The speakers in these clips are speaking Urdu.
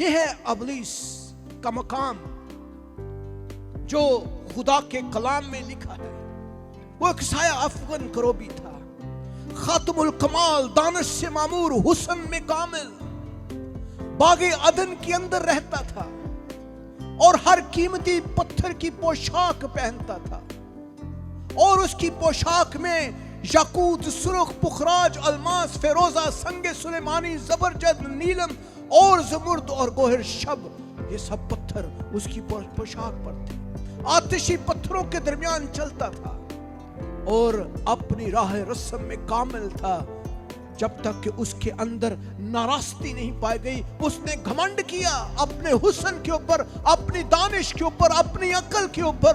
یہ ہے ابلیس کا مقام جو خدا کے کلام میں لکھا ہے۔ وہ ایک سایہ افغن کروبی تھا، خاتم الکمال، دانش سے معمور، حسن میں کامل، باغ عدن کے اندر رہتا تھا اور ہر قیمتی پتھر کی پوشاک پہنتا تھا، اور اس کی پوشاک میں یاقوت، سرخ، پخراج، الماس، فیروزہ، سنگ سلیمانی، زبرجد، نیلم اور زمرد اور گوہر شب، یہ سب پتھر اس کی پوشاک پر تھے۔ آتشی پتھروں کے درمیان چلتا تھا اور اپنی راہ رسم میں کامل تھا، جب تک کہ اس کے اندر ناراستی نہیں پائی گئی۔ اس نے گھمنڈ کیا اپنے حسن کے اوپر، اپنی دانش کے اوپر، اپنی عقل کے اوپر،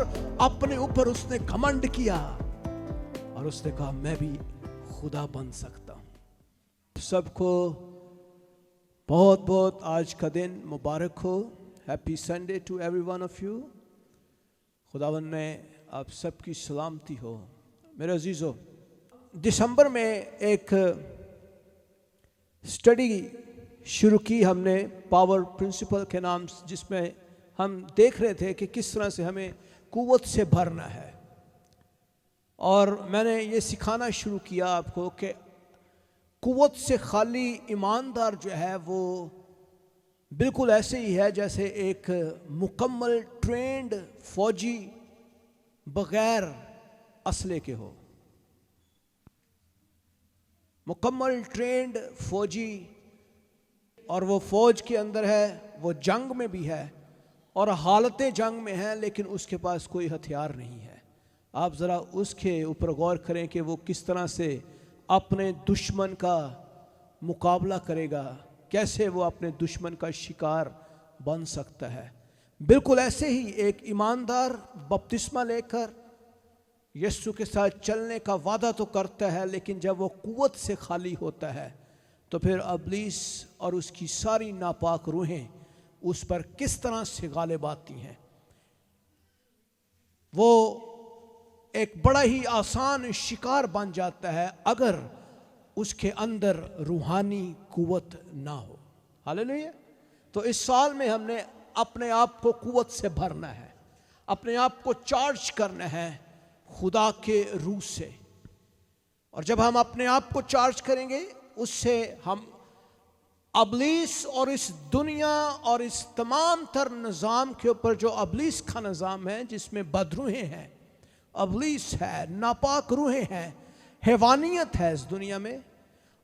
اپنے اوپر اس نے گھمنڈ کیا اور اس نے کہا میں بھی خدا بن سکتا ہوں۔ سب کو بہت بہت آج کا دن مبارک ہو۔ Happy Sunday to everyone of you. خداوند نے آپ سب کی سلامتی ہو۔ میرے عزیزو، دسمبر میں ایک اسٹڈی شروع کی ہم نے پاور پرنسپل کے نام، جس میں ہم دیکھ رہے تھے کہ کس طرح سے ہمیں قوت سے بھرنا ہے، اور میں نے یہ سکھانا شروع کیا آپ کو کہ قوت سے خالی ایماندار جو ہے وہ بالکل ایسے ہی ہے جیسے ایک مکمل ٹرینڈ فوجی بغیر اسلحے کے ہو۔ مکمل ٹرینڈ فوجی، اور وہ فوج کے اندر ہے، وہ جنگ میں بھی ہے اور حالت جنگ میں ہے، لیکن اس کے پاس کوئی ہتھیار نہیں ہے۔ آپ ذرا اس کے اوپر غور کریں کہ وہ کس طرح سے اپنے دشمن کا مقابلہ کرے گا، کیسے وہ اپنے دشمن کا شکار بن سکتا ہے۔ بالکل ایسے ہی ایک ایماندار بپتسمہ لے کر یسوع کے ساتھ چلنے کا وعدہ تو کرتا ہے، لیکن جب وہ قوت سے خالی ہوتا ہے تو پھر ابلیس اور اس کی ساری ناپاک روحیں اس پر کس طرح سے غالب آتی ہیں۔ وہ ایک بڑا ہی آسان شکار بن جاتا ہے اگر اس کے اندر روحانی قوت نہ ہو۔ ہاللیلویا۔ تو اس سال میں ہم نے اپنے آپ کو قوت سے بھرنا ہے، اپنے آپ کو چارج کرنا ہے خدا کے روح سے، اور جب ہم اپنے آپ کو چارج کریں گے اس سے ہم ابلیس اور اس دنیا اور اس تمام تر نظام کے اوپر، جو ابلیس کا نظام ہے جس میں بدروحیں ہیں، ابلیس ہے، ناپاک روحیں ہیں، حیوانیت ہے اس دنیا میں،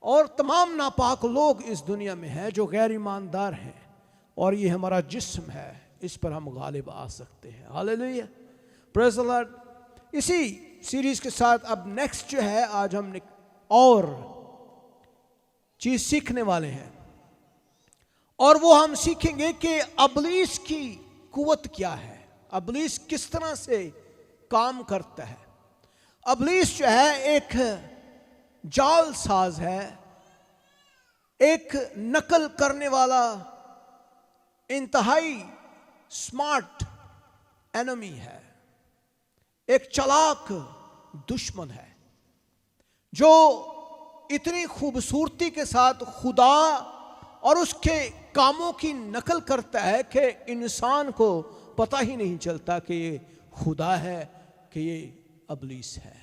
اور تمام ناپاک لوگ اس دنیا میں ہیں جو غیر ایماندار ہیں، اور یہ ہمارا جسم ہے، اس پر ہم غالب آ سکتے ہیں۔ ہاللیلویا، پریز دی لارڈ۔ اسی سیریز کے ساتھ اب نیکسٹ جو ہے، آج ہم اور چیز سیکھنے والے ہیں، اور وہ ہم سیکھیں گے کہ ابلیس کی قوت کیا ہے، ابلیس کس طرح سے کام کرتا ہے۔ ابلیس جو ہے ایک جال ساز ہے، ایک نقل کرنے والا انتہائی سمارٹ اینمی ہے، ایک چلاک دشمن ہے جو اتنی خوبصورتی کے ساتھ خدا اور اس کے کاموں کی نقل کرتا ہے کہ انسان کو پتہ ہی نہیں چلتا کہ یہ خدا ہے کہ یہ ابلیس ہے۔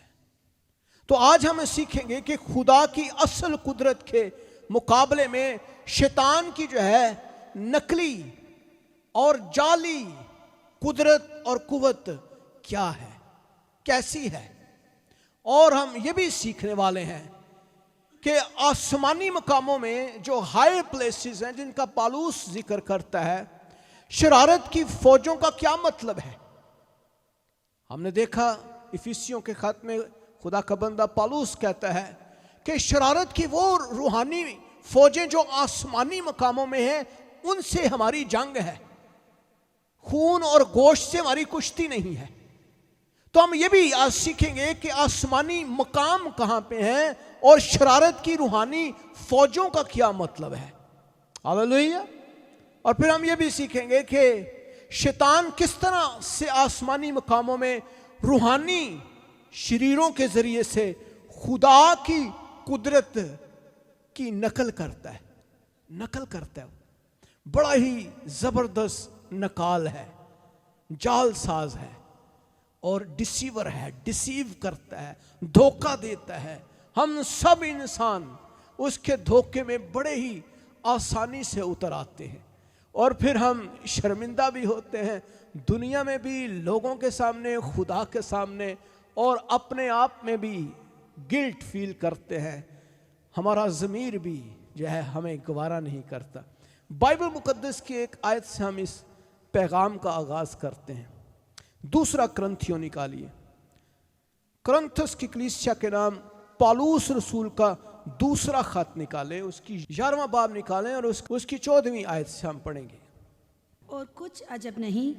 تو آج ہم سیکھیں گے کہ خدا کی اصل قدرت کے مقابلے میں شیطان کی جو ہے نقلی اور جعلی قدرت اور قوت کیا ہے، کیسی ہے، اور ہم یہ بھی سیکھنے والے ہیں کہ آسمانی مقاموں میں جو ہائی پلیسز ہیں جن کا پالوس ذکر کرتا ہے، شرارت کی فوجوں کا کیا مطلب ہے۔ ہم نے دیکھا افیسیوں کے خط میں خدا کا بندہ پالوس کہتا ہے کہ شرارت کی وہ روحانی فوجیں جو آسمانی مقاموں میں ہیں، ان سے ہماری جنگ ہے، خون اور گوشت سے ہماری کشتی نہیں ہے۔ تو ہم یہ بھی آج سیکھیں گے کہ آسمانی مقام کہاں پہ ہیں اور شرارت کی روحانی فوجوں کا کیا مطلب ہے۔ ہاللیلویا۔ اور پھر ہم یہ بھی سیکھیں گے کہ شیطان کس طرح سے آسمانی مقاموں میں روحانی شریروں کے ذریعے سے خدا کی قدرت کی نقل کرتا ہے، بڑا ہی زبردست نکال ہے، جال ساز ہے اور ڈسیور ہے، ڈسیو کرتا ہے، دھوکہ دیتا ہے۔ ہم سب انسان اس کے دھوکے میں بڑے ہی آسانی سے اتر آتے ہیں اور پھر ہم شرمندہ بھی ہوتے ہیں، دنیا میں بھی، لوگوں کے سامنے، خدا کے سامنے، اور اپنے آپ میں بھی گلٹ فیل کرتے ہیں۔ ہمارا ضمیر بھی جو ہے ہمیں گوارا نہیں کرتا۔ بائبل مقدس کی ایک آیت سے ہم اس پیغام کا آغاز کرتے ہیں۔ دوسرا کرنتھیوں نکالیے، کرنتھس کی کلیسیا کے نام پالوس رسول کا دوسرا خط نکالیں، اس کی 11واں باب نکالیں اور اس کی 14ویں آیت سے ہم پڑھیں گے۔ اور کچھ عجب نہیں،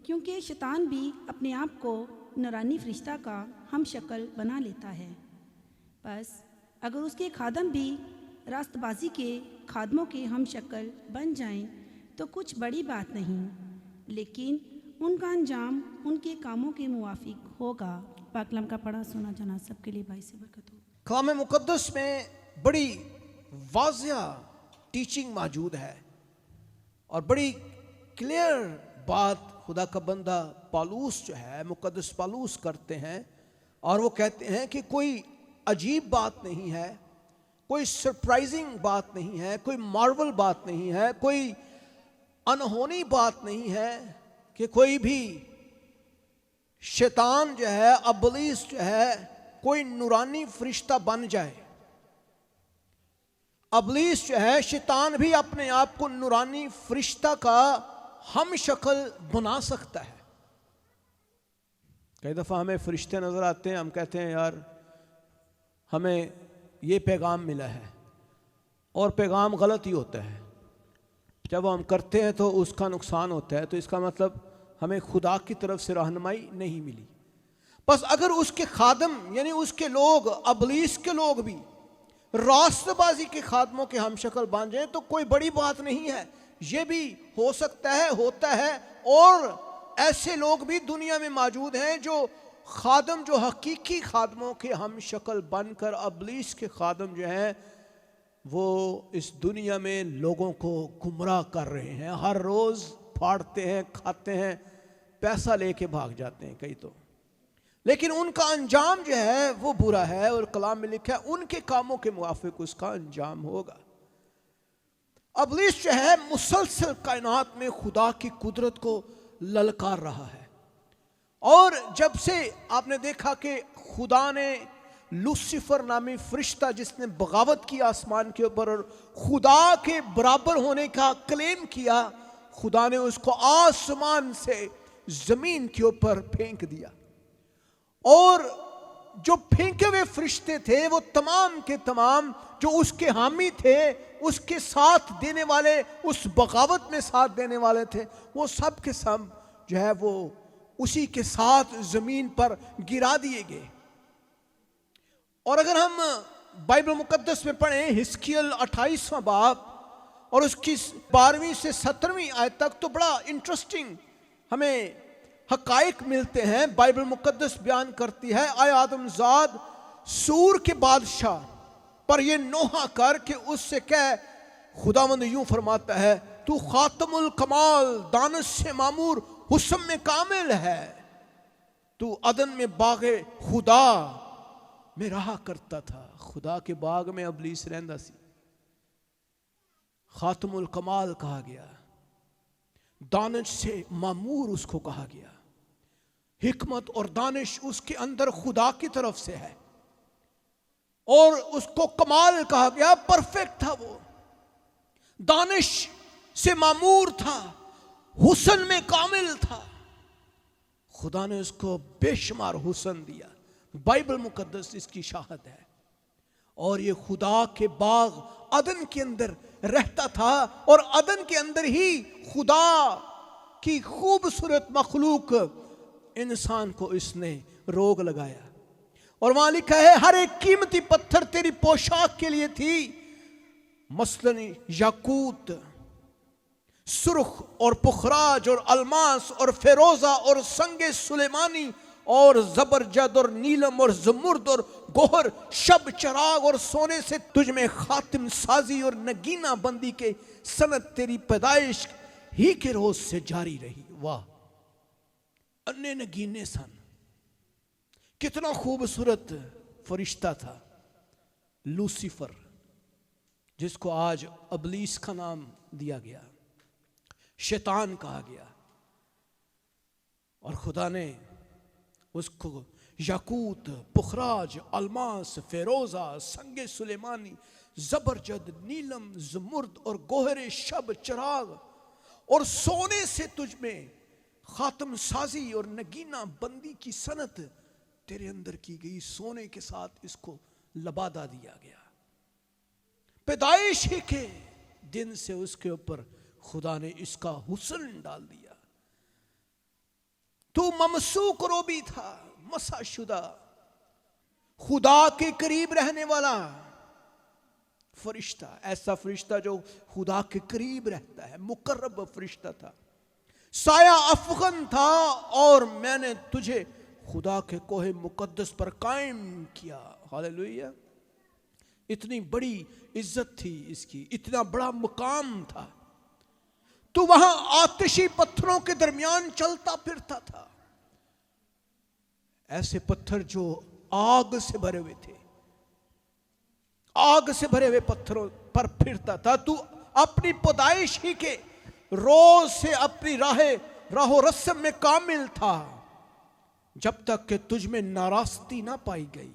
کیونکہ شیطان بھی اپنے آپ کو نورانی فرشتہ کا ہم شکل بنا لیتا ہے۔ بس اگر اس کے خادم بھی راست بازی کے خادموں کے ہم شکل بن جائیں تو کچھ بڑی بات نہیں، لیکن ان کا انجام ان کے کاموں کے موافق ہوگا۔ پاک کلام کا پڑھا سنا جانا سب کے لیے باعث برکت ہو۔ کلام مقدس میں بڑی واضح ٹیچنگ موجود ہے اور بڑی کلیئر بات خدا کا بندہ پالوس جو ہے، مقدس پالوس کرتے ہیں، اور وہ کہتے ہیں کہ کوئی عجیب بات نہیں ہے، کوئی سرپرائزنگ بات نہیں ہے، کوئی مارول بات نہیں ہے، کوئی انہونی بات نہیں ہے کہ کوئی بھی شیطان جو ہے، ابلیس جو ہے، کوئی نورانی فرشتہ بن جائے۔ ابلیس جو ہے، شیطان بھی اپنے آپ کو نورانی فرشتہ کا ہم شکل بنا سکتا ہے۔ کئی دفعہ ہمیں فرشتے نظر آتے ہیں، ہم کہتے ہیں یار ہمیں یہ پیغام ملا ہے، اور پیغام غلط ہی ہوتا ہے۔ جب ہم کرتے ہیں تو اس کا نقصان ہوتا ہے، تو اس کا مطلب ہمیں خدا کی طرف سے رہنمائی نہیں ملی۔ بس اگر اس کے خادم یعنی اس کے لوگ، ابلیس کے لوگ بھی راست بازی کے خادموں کے ہم شکل بن جائیں تو کوئی بڑی بات نہیں ہے، یہ بھی ہو سکتا ہے، ہوتا ہے، اور ایسے لوگ بھی دنیا میں موجود ہیں جو خادم، جو حقیقی خادموں کے ہم شکل بن کر ابلیس کے خادم جو ہیں وہ اس دنیا میں لوگوں کو گمراہ کر رہے ہیں، ہر روز پھاڑتے ہیں، کھاتے ہیں، پیسہ لے کے بھاگ جاتے ہیں کئی تو، لیکن ان کا انجام جو ہے وہ برا ہے، اور کلام میں لکھا ہے ان کے کاموں کے موافق اس کا انجام ہوگا۔ ابلیس جو ہے مسلسل کائنات میں خدا کی قدرت کو للکار رہا ہے، اور جب سے آپ نے دیکھا کہ خدا نے لوسیفر نامی فرشتہ جس نے بغاوت کی آسمان کے اوپر اور خدا کے برابر ہونے کا کلیم کیا، خدا نے اس کو آسمان سے زمین کے اوپر پھینک دیا، اور جو پھینکے ہوئے فرشتے تھے وہ تمام کے تمام جو اس کے حامی تھے، اس کے ساتھ دینے والے، اس بغاوت میں ساتھ دینے والے تھے، وہ سب کے سب جو ہے وہ اسی کے ساتھ زمین پر گرا دیے گئے۔ اور اگر ہم بائبل مقدس میں پڑھیں حزقیل 28واں باب اور اس کی 12ویں سے 17ویں آیت تک، تو بڑا انٹرسٹنگ ہمیں حقائق ملتے ہیں۔ بائبل مقدس بیان کرتی ہے، اے آدم زاد، سور کے بادشاہ پر یہ نوحہ کر کہ اس سے کہہ، خداوند یوں فرماتا ہے، تو خاتم الکمال، دانش سے معمور، حسن میں کامل ہے، تو عدن میں باغ خدا میں رہا کرتا تھا۔ خدا کے باغ میں ابلیس رہندا سی، خاتم الکمال کہا گیا، دانش سے معمور اس کو کہا گیا، حکمت اور دانش اس کے اندر خدا کی طرف سے ہے، اور اس کو کمال کہا گیا، پرفیکٹ تھا، وہ دانش سے معمور تھا، حسن میں کامل تھا۔ خدا نے اس کو بے شمار حسن دیا، بائبل مقدس اس کی شاہد ہے، اور یہ خدا کے باغ عدن کے اندر رہتا تھا، اور عدن کے اندر ہی خدا کی خوبصورت مخلوق انسان کو اس نے روگ لگایا، اور وہاں لکھا ہے ہر ایک قیمتی پتھر تیری پوشاک کے لیے تھی، مثلاً یاقوت، سرخ اور پخراج اور الماس اور فیروزہ اور سنگ سلیمانی اور زبرجد اور نیلم اور زمرد اور گوہر شب چراغ اور سونے سے تجھ میں خاتم سازی اور نگینہ بندی کے صنعت تیری پیدائش ہی کے روز سے جاری رہی. واہ، انے نگینے سن. کتنا خوبصورت فرشتہ تھا لوسیفر، جس کو آج ابلیس کا نام دیا گیا، شیطان کہا گیا. اور خدا نے اس کو یاقوت، پخراج، الماس، فیروزہ، سنگ سلیمانی، زبرجد، نیلم، زمرد اور گوہر شب چراغ اور سونے سے تجھ میں خاتم سازی اور نگینہ بندی کی صنعت تیرے اندر کی گئی. سونے کے ساتھ اس کو لبادہ دیا گیا. پیدائش ہی کے دن سے اس کے اوپر خدا نے اس کا حسن ڈال دیا. تو ممسوک روبی تھا، مسا شدہ، خدا کے قریب رہنے والا فرشتہ. ایسا فرشتہ جو خدا کے قریب رہتا ہے، مقرب فرشتہ تھا. سایہ افغن تھا اور میں نے تجھے خدا کے کوہ مقدس پر قائم کیا. ہاللیلویہ. اتنی بڑی عزت تھی اس کی، اتنا بڑا مقام تھا. تو وہاں آتشی پتھروں کے درمیان چلتا پھرتا تھا. ایسے پتھر جو آگ سے بھرے ہوئے تھے، آگ سے بھرے ہوئے پتھروں پر پھرتا تھا. تو اپنی پیدائش ہی کے روز سے اپنی راہ و رسم میں کامل تھا، جب تک کہ تجھ میں ناراستی نہ پائی گئی.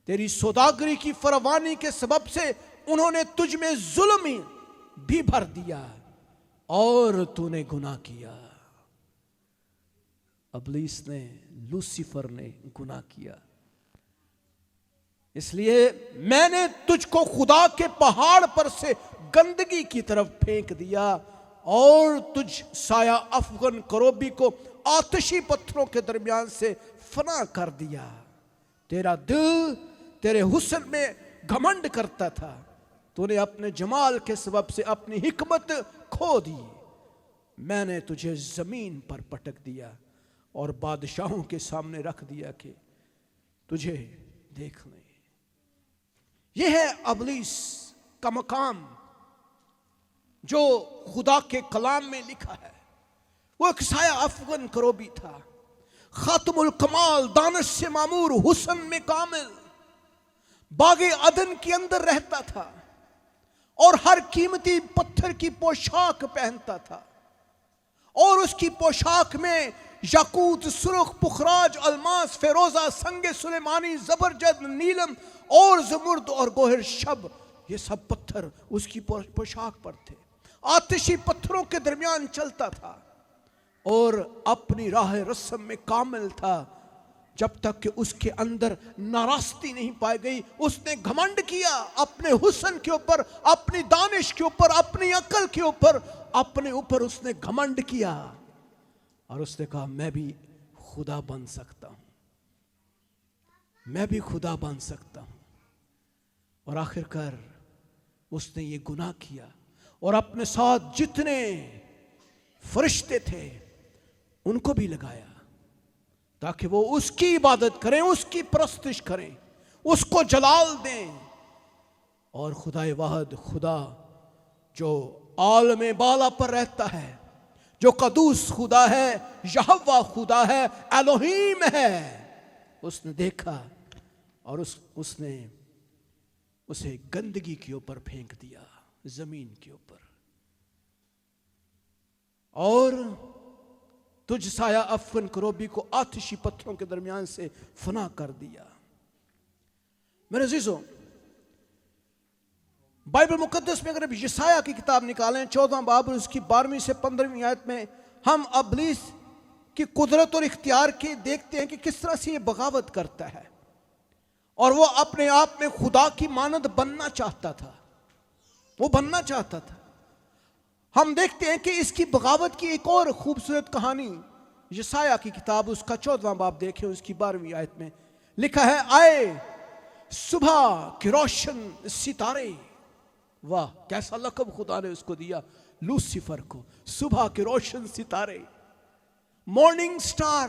تیری سوداگری کی فراوانی کے سبب سے انہوں نے تجھ میں ظلم بھی بھر دیا اور تو نے گناہ کیا. ابلیس نے، لوسیفر نے گناہ کیا. اس لیے میں نے تجھ کو خدا کے پہاڑ پر سے گندگی کی طرف پھینک دیا اور تجھ سایہ افغن کروبی کو آتشی پتھروں کے درمیان سے فنا کر دیا. تیرا دل تیرے حسن میں گھمنڈ کرتا تھا. تو نے اپنے جمال کے سبب سے اپنی حکمت کھو دی. میں نے تجھے زمین پر پٹک دیا اور بادشاہوں کے سامنے رکھ دیا کہ تجھے دیکھ لیں. یہ ہے ابلیس کا مقام جو خدا کے کلام میں لکھا ہے. وہ ایک سایہ افغن کروبی تھا، خاتم الکمال، دانش سے معمور، حسن میں کامل، باغ عدن کے اندر رہتا تھا اور ہر قیمتی پتھر کی پوشاک پہنتا تھا. اور اس کی پوشاک میں یاقوت، سرخ، پخراج، الماس، فیروزہ، سنگ سلیمانی، زبرجد، نیلم اور زمرد اور گوہر شب، یہ سب پتھر اس کی پوشاک پر تھے. آتشی پتھروں کے درمیان چلتا تھا اور اپنی راہ رسم میں کامل تھا جب تک کہ اس کے اندر ناراستی نہیں پائی گئی. اس نے گھمنڈ کیا اپنے حسن کے اوپر، اپنی دانش کے اوپر، اپنی عقل کے اوپر. اپنے اوپر اس نے گھمنڈ کیا اور اس نے کہا میں بھی خدا بن سکتا ہوں، میں بھی خدا بن سکتا ہوں. اور آخر کار اس نے یہ گناہ کیا اور اپنے ساتھ جتنے فرشتے تھے ان کو بھی لگایا تاکہ وہ اس کی عبادت کریں، اس کی پرستش کریں، اس کو جلال دیں. اور خدا واحد، خدا جو عالم بالا پر رہتا ہے، جو قدوس خدا ہے، یہوہ خدا ہے، الوہیم ہے، اس نے دیکھا اور اس نے اسے گندگی کے اوپر پھینک دیا، زمین کے اوپر. اور تجھ سایہ افغن کروبی کو آتشی پتھروں کے درمیان سے فنا کر دیا. میرے عزیزوں، بائبل مقدس میں اگر اب یسایہ کی کتاب نکالیں 14 باب اور اس کی 12 سے 15 آیت میں ہم ابلیس کی قدرت اور اختیار کے دیکھتے ہیں کہ کس طرح سے یہ بغاوت کرتا ہے اور وہ اپنے آپ میں خدا کی مانند بننا چاہتا تھا. وہ بننا چاہتا تھا. ہم دیکھتے ہیں کہ اس کی بغاوت کی ایک اور خوبصورت کہانی یسایہ کی کتاب اس کا 14 باب دیکھیں، اس کی 12 آیت میں لکھا ہے، آئے صبح کے روشن ستارے. واہ، کیسا لقب خدا نے اس کو دیا لوسیفر کو، صبح کے روشن ستارے، morning star.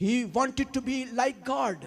He wanted to be like God,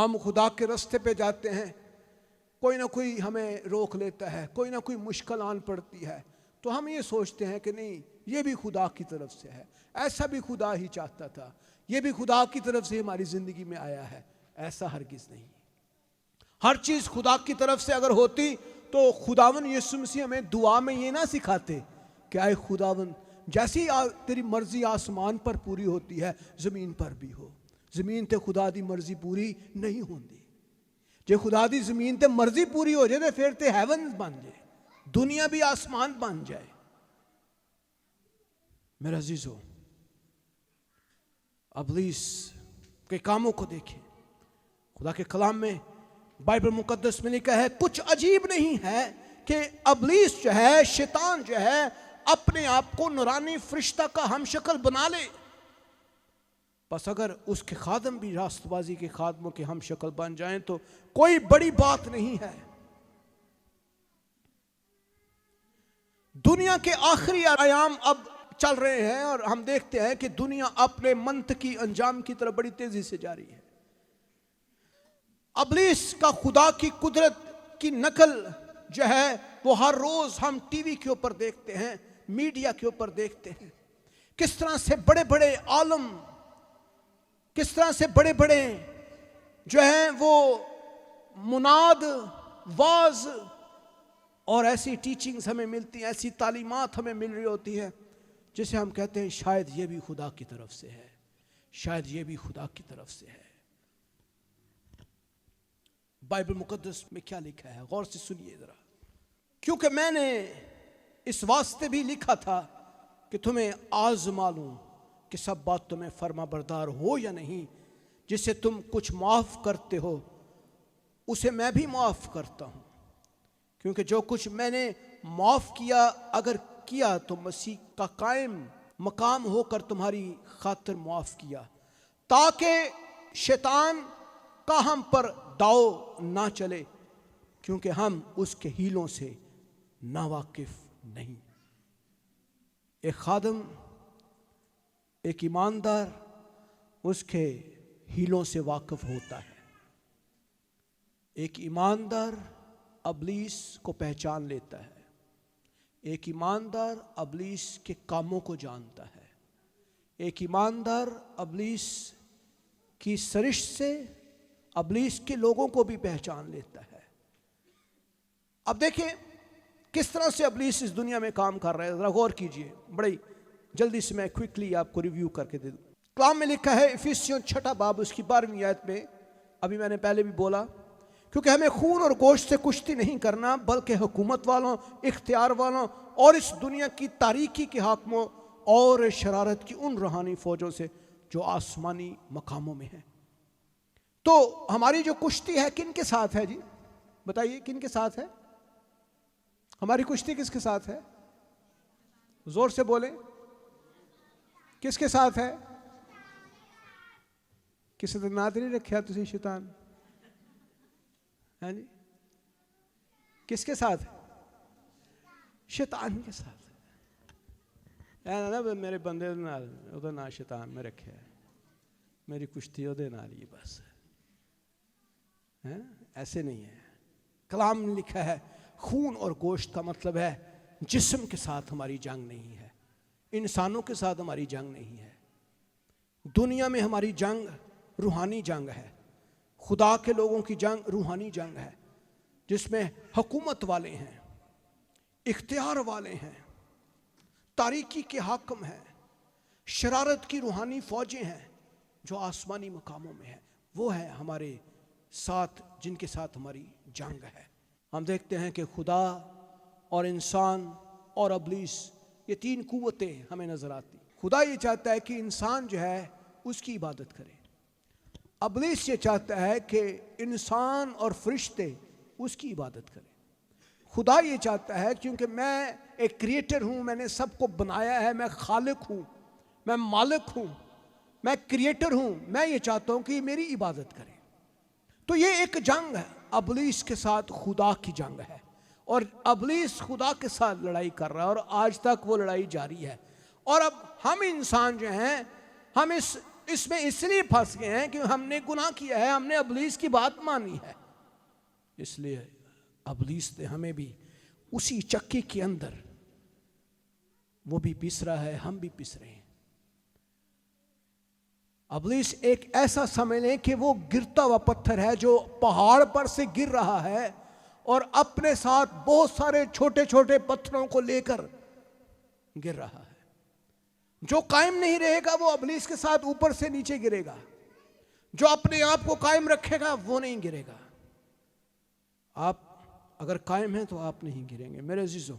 ہم خدا کے راستے پہ جاتے ہیں، کوئی نہ کوئی ہمیں روک لیتا ہے، کوئی نہ کوئی مشکل آن پڑتی ہے، تو ہم یہ سوچتے ہیں کہ نہیں یہ بھی خدا کی طرف سے ہے، ایسا بھی خدا ہی چاہتا تھا، یہ بھی خدا کی طرف سے ہماری زندگی میں آیا ہے۔ ایسا ہرگز نہیں۔ ہر چیز خدا کی طرف سے اگر ہوتی تو خداون یسوع مسیح ہمیں دعا میں یہ نہ سکھاتے کہ اے خداون جیسی تیری مرضی آسمان پر پوری ہوتی ہے زمین پر بھی ہو۔ زمین تے خدا دی مرضی پوری نہیں ہوندی۔ جے خدا دی زمین تے مرضی پوری ہو جائے تو پھر تے ہیون بن جائے، دنیا بھی آسمان بن جائے۔ میرے عزیزو، ابلیس کے کاموں کو دیکھیں۔ خدا کے کلام میں بائبل مقدس میں لکھا ہے کچھ عجیب نہیں ہے کہ ابلیس جو ہے، شیطان جو ہے، اپنے آپ کو نورانی فرشتہ کا ہم شکل بنا لے۔ بس اگر اس کے خادم بھی راست بازی کے خادموں کے ہم شکل بن جائیں تو کوئی بڑی بات نہیں ہے۔ دنیا کے آخری ایام اب چل رہے ہیں اور ہم دیکھتے ہیں کہ دنیا اپنے منطقی انجام کی طرف بڑی تیزی سے جا رہی ہے۔ ابلیس کا خدا کی قدرت کی نقل جو ہے وہ ہر روز ہم ٹی وی کے اوپر دیکھتے ہیں، میڈیا کے اوپر دیکھتے ہیں، کس طرح سے بڑے بڑے عالم، کس طرح سے بڑے بڑے جو ہیں وہ مناد، واز اور ایسی ٹیچنگز ہمیں ملتی ہیں، ایسی تعلیمات ہمیں مل رہی ہوتی ہیں جسے ہم کہتے ہیں شاید یہ بھی خدا کی طرف سے ہے، شاید یہ بھی خدا کی طرف سے ہے۔ بائبل مقدس میں کیا لکھا ہے غور سے سنیے ذرا، کیونکہ میں نے اس واسطے بھی لکھا تھا کہ تمہیں آزما لوں کہ سب بات تمہیں فرما بردار ہو یا نہیں۔ جسے تم کچھ معاف کرتے ہو اسے میں بھی معاف کرتا ہوں، کیونکہ جو کچھ میں نے معاف کیا اگر کیا تو مسیح کا قائم مقام ہو کر تمہاری خاطر معاف کیا، تاکہ شیطان کا ہم پر داؤ نہ چلے، کیونکہ ہم اس کے ہیلوں سے ناواقف نہیں۔ ایک خادم، ایک ایماندار اس کے ہیلوں سے واقف ہوتا ہے۔ ایک ایماندار ابلیس کو پہچان لیتا ہے، ایک ایماندار ابلیس کے کاموں کو جانتا ہے، ایک ایماندار ابلیس کی سرشت سے ابلیس کے لوگوں کو بھی پہچان لیتا ہے۔ اب دیکھیں کس طرح سے ابلیس اس دنیا میں کام کر رہا ہے، ذرا غور کیجئے، بڑی جلدی سے میں کوئکلی آپ کو ریویو کر کے دے دوں۔ کلام میں لکھا ہے افیسیوں 6 باب اس کی 12ویں آیت میں، ابھی میں نے پہلے بھی بولا، کیونکہ ہمیں خون اور گوشت سے کشتی نہیں کرنا بلکہ حکومت والوں، اختیار والوں اور اس دنیا کی تاریکی کے حاکموں اور شرارت کی ان روحانی فوجوں سے جو آسمانی مقاموں میں ہیں۔ تو ہماری جو کشتی ہے کن کے ساتھ ہے جی؟ بتائیے کن کے ساتھ ہے؟ ہماری کشتی کس کے ساتھ ہے؟ زور سے بولیں، کس کے ساتھ ہے؟ کسی نے ناد نہیں رکھا تسی شیطان؟ ہاں جی، کس کے ساتھ ہے؟ شیطان کے ساتھ ہے۔ میرے بندے وہ نا شیطان میں رکھا ہے، میری کشتی وہ نال ہی بس، ایسے نہیں ہے۔ کلام میں لکھا ہے خون اور گوشت کا مطلب ہے جسم کے ساتھ ہماری جنگ نہیں ہے، انسانوں کے ساتھ ہماری جنگ نہیں ہے۔ دنیا میں ہماری جنگ روحانی جنگ ہے، خدا کے لوگوں کی جنگ روحانی جنگ ہے، جس میں حکومت والے ہیں، اختیار والے ہیں، تاریکی کے حاکم ہیں، شرارت کی روحانی فوجیں ہیں جو آسمانی مقاموں میں ہیں۔ وہ ہے ہمارے ساتھ جن کے ساتھ ہماری جنگ ہے۔ ہم دیکھتے ہیں کہ خدا اور انسان اور ابلیس، یہ 3 قوتیں ہمیں نظر آتی۔ خدا یہ چاہتا ہے کہ انسان جو ہے اس کی عبادت کرے، ابلیس یہ چاہتا ہے کہ انسان اور فرشتے اس کی عبادت کریں۔ خدا یہ چاہتا ہے کیونکہ میں ایک کریٹر ہوں، میں نے سب کو بنایا ہے، میں خالق ہوں، میں مالک ہوں، میں کریٹر ہوں، میں یہ چاہتا ہوں کہ یہ میری عبادت کریں۔ تو یہ ایک جنگ ہے، ابلیس کے ساتھ خدا کی جنگ ہے، اور ابلیس خدا کے ساتھ لڑائی کر رہا ہے، اور آج تک وہ لڑائی جاری ہے۔ اور اب ہم انسان جو ہیں، ہم اس اس میں اس لیے پھنس گئے ہیں کہ ہم نے گناہ کیا ہے, ہم نے ابلیس کی بات مانی ہے. اس لیے ابلیس نے ہمیں بھی اسی چکی کے اندر, وہ بھی پس رہا ہے, ہم بھی پس رہے ہیں. ابلیس ایک ایسا سمجھ لیں کہ وہ گرتا ہوا پتھر ہے جو پہاڑ پر سے گر رہا ہے اور اپنے ساتھ بہت سارے چھوٹے چھوٹے پتھروں کو لے کر گر رہا ہے. جو قائم نہیں رہے گا وہ ابلیس کے ساتھ اوپر سے نیچے گرے گا. جو اپنے آپ کو قائم رکھے گا وہ نہیں گرے گا. آپ اگر قائم ہیں تو آپ نہیں گریں گے. میرے عزیزو,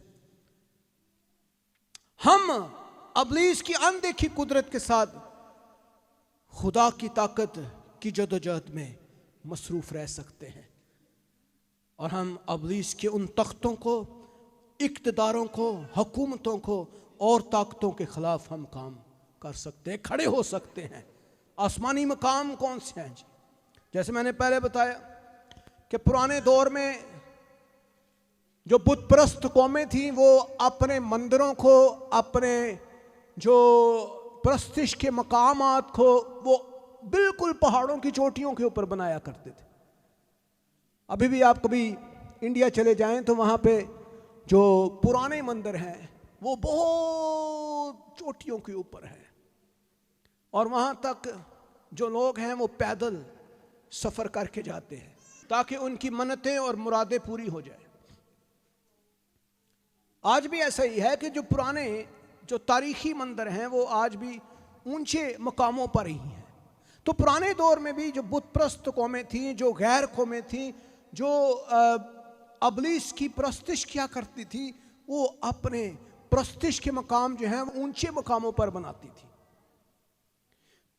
ہم ابلیس کی اندیکھی قدرت کے ساتھ خدا کی طاقت کی جدوجہد میں مصروف رہ سکتے ہیں, اور ہم ابلیس کے ان طاقتوں کو, اقتداروں کو, حکومتوں کو اور طاقتوں کے خلاف ہم کام کر سکتے ہیں, کھڑے ہو سکتے ہیں. آسمانی مقام کون سے ہیں جی؟ جیسے میں نے پہلے بتایا کہ پرانے دور میں جو بت پرست قومیں تھیں وہ اپنے مندروں کو, اپنے جو پرستش کے مقامات کو وہ بالکل پہاڑوں کی چوٹیوں کے اوپر بنایا کرتے تھے. ابھی بھی آپ کبھی انڈیا چلے جائیں تو وہاں پہ جو پرانے مندر ہیں وہ بہت چوٹیوں کے اوپر ہیں, اور وہاں تک جو لوگ ہیں وہ پیدل سفر کر کے جاتے ہیں تاکہ ان کی منتیں اور مرادیں پوری ہو جائیں. آج بھی ایسا ہی ہے کہ جو پرانے جو تاریخی مندر ہیں وہ آج بھی اونچے مقاموں پر ہی ہیں. تو پرانے دور میں بھی جو بت پرست قومیں تھیں, جو غیر قومیں تھیں, جو ابلیس کی پرستش کیا کرتی تھی, وہ اپنے پرستش کے مقام جو ہیں وہ اونچے مقاموں پر بناتی تھی.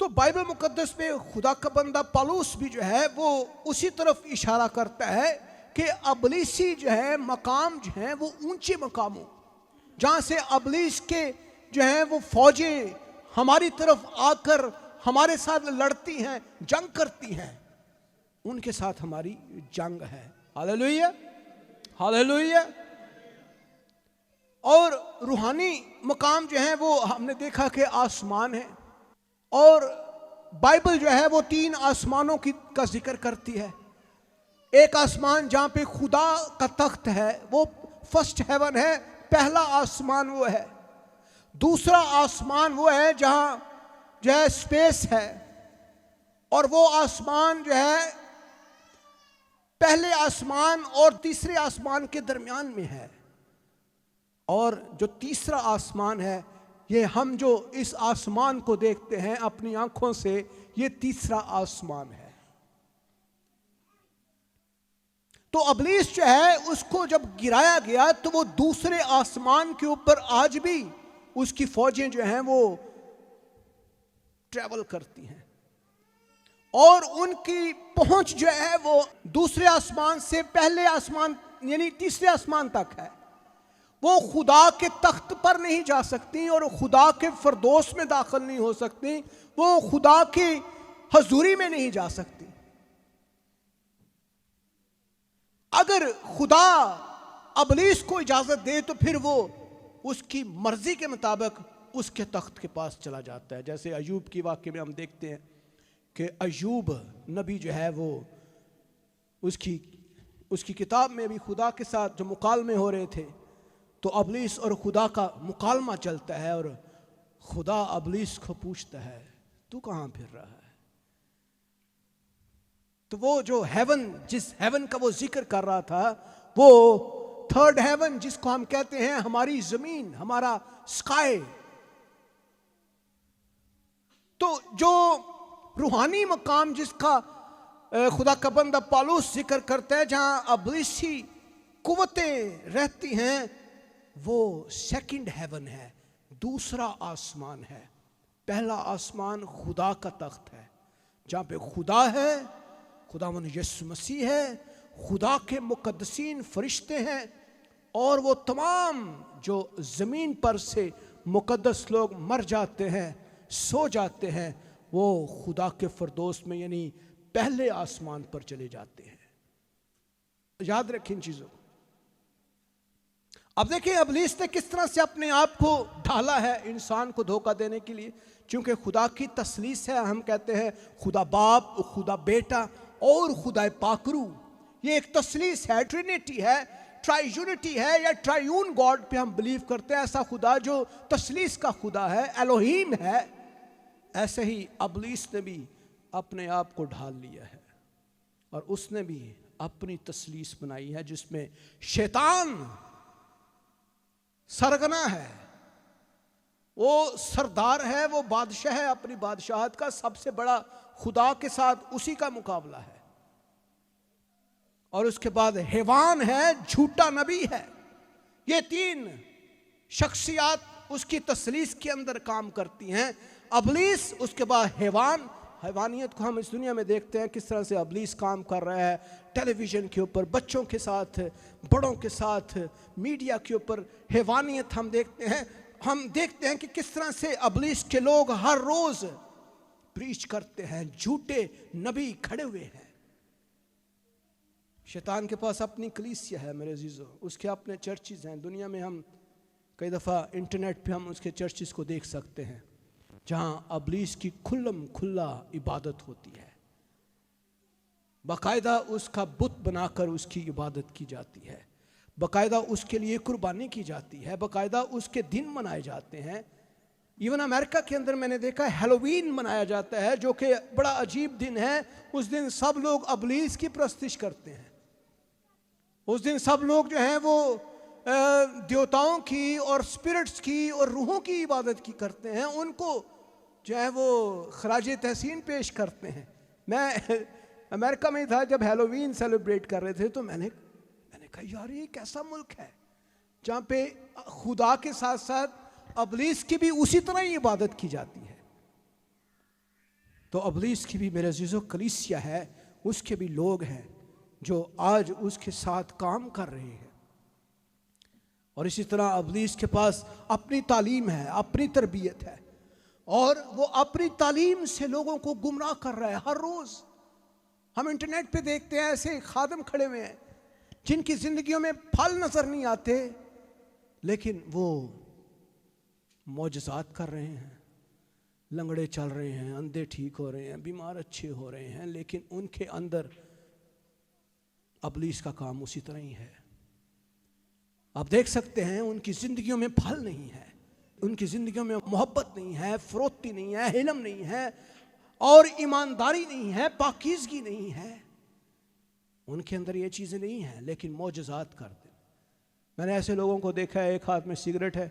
تو بائبل مقدس میں خدا کا بندہ پالوس بھی جو ہے وہ اسی طرف اشارہ کرتا ہے کہ ابلیسی جو ہے مقام جو ہیں وہ اونچے مقاموں, جہاں سے ابلیس کے جو ہیں وہ فوجیں ہماری طرف آ کر ہمارے ساتھ لڑتی ہیں, جنگ کرتی ہیں, ان کے ساتھ ہماری جنگ ہے. ہاللیلویا, ہاللیلویا. اور روحانی مقام جو ہیں وہ ہم نے دیکھا کہ آسمان ہے, اور بائبل جو ہے وہ 3 آسمانوں کا ذکر کرتی ہے. ایک آسمان جہاں پہ خدا کا تخت ہے وہ فرسٹ ہیون ہے, پہلا آسمان وہ ہے. دوسرا آسمان وہ ہے جہاں جو ہے اسپیس ہے, اور وہ آسمان جو ہے پہلے آسمان اور تیسرے آسمان کے درمیان میں ہے. اور جو تیسرا آسمان ہے, یہ ہم جو اس آسمان کو دیکھتے ہیں اپنی آنکھوں سے, یہ تیسرا آسمان ہے. تو ابلیس جو ہے اس کو جب گرایا گیا تو وہ دوسرے آسمان کے اوپر آج بھی اس کی فوجیں جو ہیں وہ ٹریول کرتی ہیں, اور ان کی پہنچ جو ہے وہ دوسرے آسمان سے پہلے آسمان یعنی تیسرے آسمان تک ہے. وہ خدا کے تخت پر نہیں جا سکتی اور خدا کے فردوس میں داخل نہیں ہو سکتی, وہ خدا کی حضوری میں نہیں جا سکتی. اگر خدا ابلیس کو اجازت دے تو پھر وہ اس کی مرضی کے مطابق اس کے تخت کے پاس چلا جاتا ہے. جیسے ایوب کی واقعے میں ہم دیکھتے ہیں کہ ایوب نبی جو ہے وہ اس کی کتاب میں بھی خدا کے ساتھ جو مکالمے ہو رہے تھے تو ابلیس اور خدا کا مکالمہ چلتا ہے, اور خدا ابلیس کو پوچھتا ہے تو کہاں پھر رہا ہے. تو وہ جو ہیون, جس ہیون کا وہ ذکر کر رہا تھا, وہ تھرڈ ہیون جس کو ہم کہتے ہیں ہماری زمین, ہمارا سکائی. تو جو روحانی مقام جس کا خدا کا بندہ پالوس ذکر کرتا ہے, جہاں ابلیسی قوتیں رہتی ہیں, وہ سیکنڈ ہیون ہے, دوسرا آسمان ہے. پہلا آسمان خدا کا تخت ہے جہاں پہ خدا ہے, خداوند یسوع مسیح ہے, خدا کے مقدسین فرشتے ہیں, اور وہ تمام جو زمین پر سے مقدس لوگ مر جاتے ہیں, سو جاتے ہیں, وہ خدا کے فردوس میں یعنی پہلے آسمان پر چلے جاتے ہیں. یاد رکھیں ان چیزوں کو. اب دیکھیں ابلیس نے کس طرح سے اپنے آپ کو ڈھالا ہے انسان کو دھوکہ دینے کے لیے. چونکہ خدا کی تثلیث ہے، ہم کہتے ہیں خدا باپ، خدا بیٹا اور خدا پاکرو، یہ ایک تثلیث ہے، ٹرینیٹی ہے، ٹرائی یونٹی ہے، یا ٹرائیون گاڈ پہ ہم بلیو کرتے ہیں. ایسا خدا جو تثلیث کا خدا ہے، الوہیم ہے. ایسے ہی ابلیس نے بھی اپنے آپ کو ڈھال لیا ہے اور اس نے بھی اپنی تثلیث بنائی ہے، جس میں شیطان سرگنا ہے، وہ سردار ہے، وہ بادشاہ ہے اپنی بادشاہت کا، سب سے بڑا خدا کے ساتھ اسی کا مقابلہ ہے. اور اس کے بعد حیوان ہے، جھوٹا نبی ہے. یہ تین شخصیات اس کی تثلیث کے اندر کام کرتی ہیں. ابلیس، اس کے بعد حیوان. حیوانیت کو ہم اس دنیا میں دیکھتے ہیں کس طرح سے ابلیس کام کر رہا ہے، ٹیلی ویژن کے اوپر، بچوں کے ساتھ، بڑوں کے ساتھ، میڈیا کے اوپر حیوانیت ہم دیکھتے ہیں. ہم دیکھتے ہیں کہ کس طرح سے ابلیس کے لوگ ہر روز پریچ کرتے ہیں، جھوٹے نبی کھڑے ہوئے ہیں. شیطان کے پاس اپنی کلیسیا ہے میرے عزیزو، اس کے اپنے چرچز ہیں. دنیا میں ہم کئی دفعہ انٹرنیٹ پہ ہم اس کے چرچز کو دیکھ سکتے ہیں جہاں ابلیس کی کھلم کھلا عبادت ہوتی ہے. باقاعدہ اس کا بت بنا کر اس کی عبادت کی جاتی ہے، باقاعدہ اس کے لیے قربانی کی جاتی ہے، باقاعدہ اس کے دن منائے جاتے ہیں. ایون امریکہ کے اندر میں نے دیکھا ہیلووین منایا جاتا ہے، جو کہ بڑا عجیب دن ہے. اس دن سب لوگ ابلیس کی پرستش کرتے ہیں. اس دن سب لوگ جو ہیں وہ دیوتاؤں کی اور اسپرٹس کی اور روحوں کی عبادت کی کرتے ہیں، ان کو جو ہے وہ خراج تحسین پیش کرتے ہیں. میں امریکہ میں تھا جب ہیلووین سیلیبریٹ کر رہے تھے، تو میں نے کہا یار یہ کیسا ملک ہے جہاں پہ خدا کے ساتھ ساتھ ابلیس کی بھی اسی طرح ہی عبادت کی جاتی ہے. تو ابلیس کی بھی میرے عزیزو کلیسیا ہے، اس کے بھی لوگ ہیں جو آج اس کے ساتھ کام کر رہے ہیں. اور اسی طرح ابلیس کے پاس اپنی تعلیم ہے، اپنی تربیت ہے، اور وہ اپنی تعلیم سے لوگوں کو گمراہ کر رہا ہے. ہر روز ہم انٹرنیٹ پہ دیکھتے ہیں ایسے خادم کھڑے ہوئے ہیں جن کی زندگیوں میں پھل نظر نہیں آتے، لیکن وہ معجزات کر رہے ہیں، لنگڑے چل رہے ہیں، اندھے ٹھیک ہو رہے ہیں، بیمار اچھے ہو رہے ہیں، لیکن ان کے اندر ابلیس کا کام اسی طرح ہی ہے. آپ دیکھ سکتے ہیں ان کی زندگیوں میں پھل نہیں ہے، ان کی زندگیوں میں محبت نہیں ہے، فروختی نہیں ہے، حلم نہیں ہے، اور ایمانداری نہیں ہے، پاکیزگی نہیں ہے. ان کے اندر یہ چیزیں نہیں ہیں، لیکن معجزات کرتے. میں نے ایسے لوگوں کو دیکھا ہے، ایک ہاتھ میں سگریٹ ہے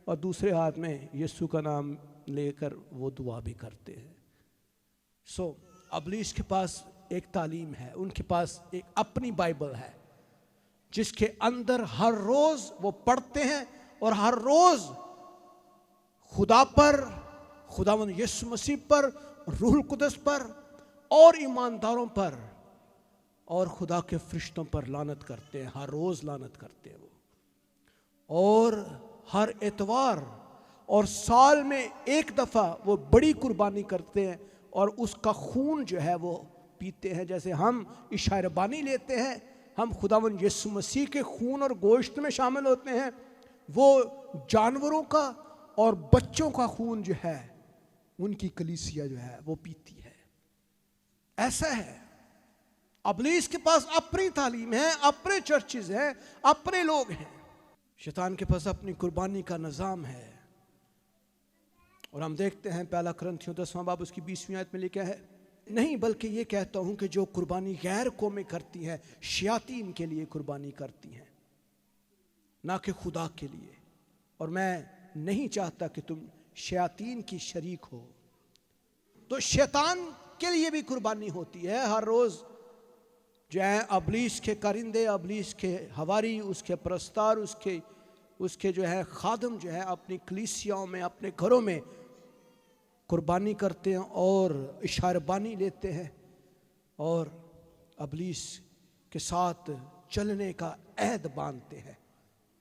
اور دوسرے ہاتھ میں یسوع کا نام لے کر وہ دعا بھی کرتے ہیں. ابلیس کے پاس ایک تعلیم ہے، ان کے پاس ایک اپنی بائبل ہے جس کے اندر ہر روز وہ پڑھتے ہیں اور ہر روز خدا پر، خداوند یسوع مسیح پر، روح القدس پر اور ایمانداروں پر اور خدا کے فرشتوں پر لعنت کرتے ہیں. ہر روز لعنت کرتے ہیں وہ، اور ہر اتوار اور سال میں ایک دفعہ وہ بڑی قربانی کرتے ہیں اور اس کا خون جو ہے وہ پیتے ہیں. جیسے ہم عشاء ربانی لیتے ہیں، ہم خداوند یسوع مسیح کے خون اور گوشت میں شامل ہوتے ہیں. وہ جانوروں کا اور بچوں کا خون جو ہے ان کی کلیسیا جو ہے وہ پیتی ہے. ایسا ہے. ابلیس کے پاس اپنی تعلیم ہے، اپنے چرچز ہیں، اپنے لوگ ہیں. شیطان کے پاس اپنی قربانی کا نظام ہے. اور ہم دیکھتے ہیں پہلا کرنتھیوں 10واں باب اس کی 20ویں آیت میں لکھا ہے، نہیں بلکہ یہ کہتا ہوں کہ جو قربانی غیر قومیں کرتی ہیں شیاطین کے لیے قربانی کرتی ہیں، نہ کہ خدا کے لیے. اور میں نہیں چاہتا کہ تم شیاطین کی شریک ہو. تو شیطان کے لیے بھی قربانی ہوتی ہے. ہر روز جو ہے ابلیس کے کرندے، ابلیس کے ہواری، اس کے پرستار، اس کے جو ہے خادم جو ہے اپنی کلیسیاؤں میں، اپنے گھروں میں قربانی کرتے ہیں اور اشاربانی لیتے ہیں اور ابلیس کے ساتھ چلنے کا عہد باندھتے ہیں.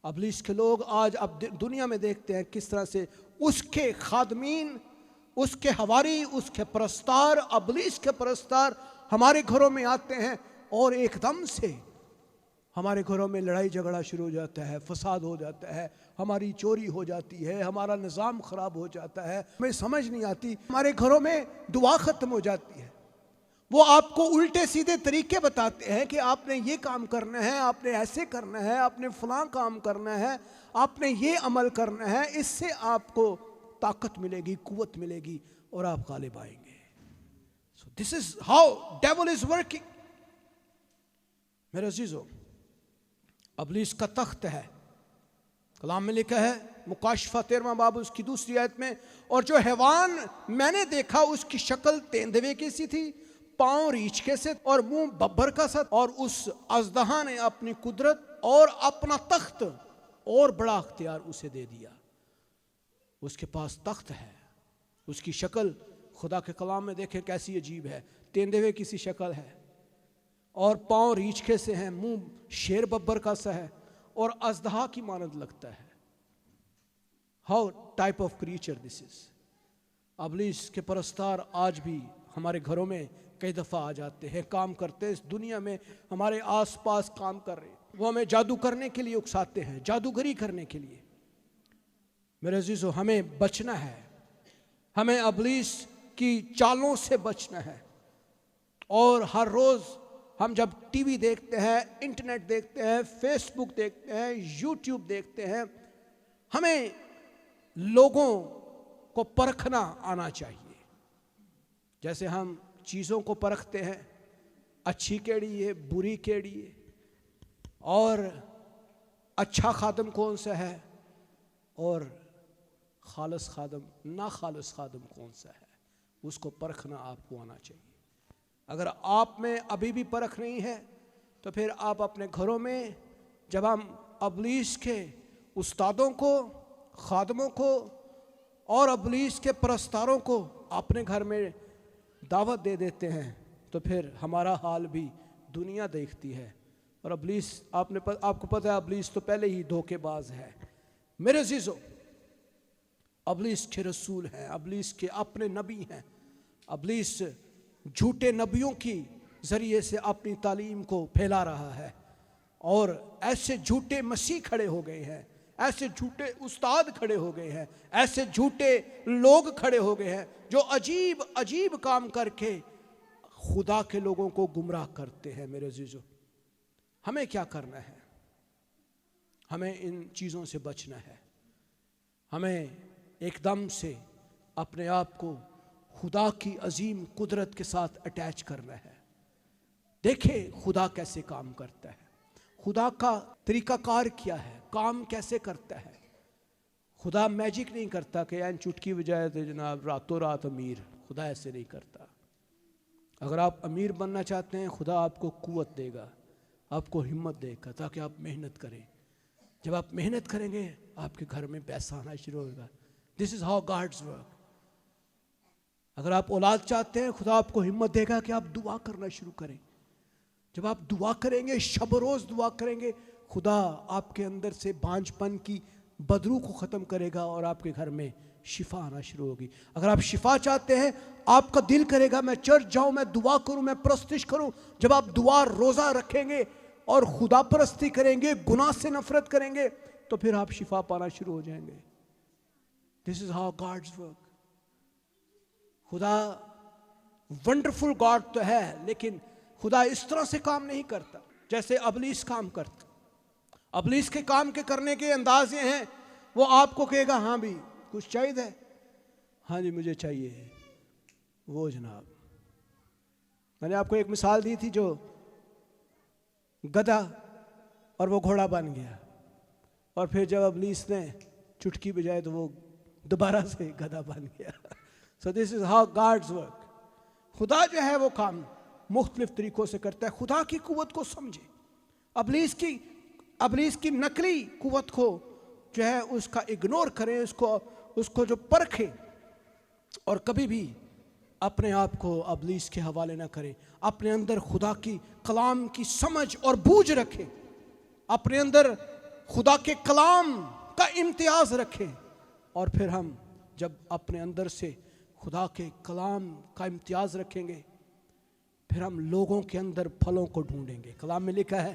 ابلیس کے لوگ آج اب دنیا میں دیکھتے ہیں کس طرح سے اس کے خادمین، اس کے ہواری، اس کے پرستار، ابلیس کے پرستار ہمارے گھروں میں آتے ہیں اور ایک دم سے ہمارے گھروں میں لڑائی جھگڑا شروع ہو جاتا ہے، فساد ہو جاتا ہے، ہماری چوری ہو جاتی ہے، ہمارا نظام خراب ہو جاتا ہے، ہمیں سمجھ نہیں آتی، ہمارے گھروں میں دعا ختم ہو جاتی ہے۔ وہ آپ کو الٹے سیدھے طریقے بتاتے ہیں کہ آپ نے یہ کام کرنا ہے، آپ نے ایسے کرنا ہے، آپ نے فلاں کام کرنا ہے، آپ نے یہ عمل کرنا ہے، اس سے آپ کو طاقت ملے گی، قوت ملے گی اور آپ غالب آئیں گے۔ So this is how devil is working۔ میرے عزیزو، ابلیس کا تخت ہے، کلام میں لکھا ہے مکاشفہ 13واں باب اس کی دوسری آیت میں، اور جو حیوان میں نے دیکھا اس کی شکل تیندوے کی سی تھی، پاؤں ریچھ کے سے اور منہ ببر کا سا، اور اس اژدہا نے اپنی قدرت اور اپنا تخت اور بڑا اختیار اسے دے دیا۔ اس کے پاس تخت ہے، اس کی شکل خدا کے کلام میں دیکھیں کیسی عجیب ہے، تیندوے کی سی شکل ہے، اور پاؤں ریچھکے سے ہیں، منہ شیر ببر کا سا ہے، اور اژدہا کی مانند لگتا ہے۔ ہاؤ ٹائپ آف کریچر دس از۔ ابلیس کے پرستار آج بھی ہمارے گھروں میں کئی دفعہ آ جاتے ہیں، کام کرتے ہیں، اس دنیا میں ہمارے آس پاس کام کر رہے ہیں، وہ ہمیں جادو کرنے کے لیے اکساتے ہیں، جادوگری کرنے کے لیے۔ میرے عزیزو، ہمیں بچنا ہے، ہمیں ابلیس کی چالوں سے بچنا ہے، اور ہر روز ہم جب ٹی وی دیکھتے ہیں، انٹرنیٹ دیکھتے ہیں، فیس بک دیکھتے ہیں، یوٹیوب دیکھتے ہیں، ہمیں لوگوں کو پرکھنا آنا چاہیے، جیسے ہم چیزوں کو پرکھتے ہیں، اچھی کیڑی ہے، بری کیڑی ہے، اور اچھا خادم کون سا ہے اور خالص خادم، نا خالص خادم کون سا ہے، اس کو پرکھنا آپ کو آنا چاہیے۔ اگر آپ میں ابھی بھی پرکھ نہیں ہے تو پھر آپ اپنے گھروں میں جب ہم ابلیس کے استادوں کو، خادموں کو اور ابلیس کے پرستاروں کو اپنے گھر میں دعوت دے دیتے ہیں تو پھر ہمارا حال بھی دنیا دیکھتی ہے، اور ابلیس آپ کو پتہ ہے ابلیس تو پہلے ہی دھوکے باز ہے۔ میرے عزیزو، ابلیس کے رسول ہیں، ابلیس کے اپنے نبی ہیں، ابلیس جھوٹے نبیوں کی ذریعے سے اپنی تعلیم کو پھیلا رہا ہے، اور ایسے جھوٹے مسیح کھڑے ہو گئے ہیں، ایسے جھوٹے استاد کھڑے ہو گئے ہیں، ایسے جھوٹے لوگ کھڑے ہو گئے ہیں جو عجیب عجیب کام کر کے خدا کے لوگوں کو گمراہ کرتے ہیں۔ میرے عزیزو، ہمیں کیا کرنا ہے؟ ہمیں ان چیزوں سے بچنا ہے، ہمیں ایک دم سے اپنے آپ کو خدا کی عظیم قدرت کے ساتھ اٹیچ کرنا ہے۔ دیکھیں خدا کیسے کام کرتا ہے، خدا کا طریقہ کار کیا ہے، کام کیسے کرتا ہے۔ خدا میجک نہیں کرتا کہ این چٹکی بجائے تو جناب راتوں رات امیر، خدا ایسے نہیں کرتا۔ اگر آپ امیر بننا چاہتے ہیں، خدا آپ کو قوت دے گا، آپ کو ہمت دے گا تاکہ آپ محنت کریں۔ جب آپ محنت کریں گے آپ کے گھر میں پیسہ آنا شروع ہوگا۔ دس از ہاؤ گاڈز ورک۔ اگر آپ اولاد چاہتے ہیں، خدا آپ کو ہمت دے گا کہ آپ دعا کرنا شروع کریں۔ جب آپ دعا کریں گے، شب و روز دعا کریں گے، خدا آپ کے اندر سے بانجھ پن کی بدرو کو ختم کرے گا اور آپ کے گھر میں شفا آنا شروع ہوگی۔ اگر آپ شفا چاہتے ہیں، آپ کا دل کرے گا میں چرچ جاؤں، میں دعا کروں، میں پرستش کروں۔ جب آپ دعا روزہ رکھیں گے اور خدا پرستی کریں گے، گناہ سے نفرت کریں گے، تو پھر آپ شفا پانا شروع ہو جائیں گے۔ This is how God's work۔ خدا ونڈرفل گاڈ تو ہے، لیکن خدا اس طرح سے کام نہیں کرتا جیسے ابلیس کام کرتا۔ ابلیس کے کام کے کرنے کے انداز یہ ہیں، وہ آپ کو کہے گا ہاں بھی کچھ چاہیے، ہاں جی مجھے چاہیے وہ جناب۔ میں نے آپ کو ایک مثال دی تھی، جو گدھا اور وہ گھوڑا بن گیا، اور پھر جب ابلیس نے چٹکی بجائے تو وہ دوبارہ سے گدھا بن گیا۔ So this is how God's work۔ خدا جو ہے وہ کام مختلف طریقوں سے کرتا ہے۔ خدا کی قوت کو سمجھے، ابلیس کی نقلی قوت کو جو ہے اس کا اگنور کریں، اس کو جو پرکھیں، اور کبھی بھی اپنے آپ کو ابلیس کے حوالے نہ کریں۔ اپنے اندر خدا کی کلام کی سمجھ اور بوجھ رکھیں، اپنے اندر خدا کے کلام کا امتیاز رکھیں، اور پھر ہم جب اپنے اندر سے خدا کے کلام کا امتیاز رکھیں گے، پھر ہم لوگوں کے اندر پھلوں کو ڈھونڈیں گے۔ کلام میں لکھا ہے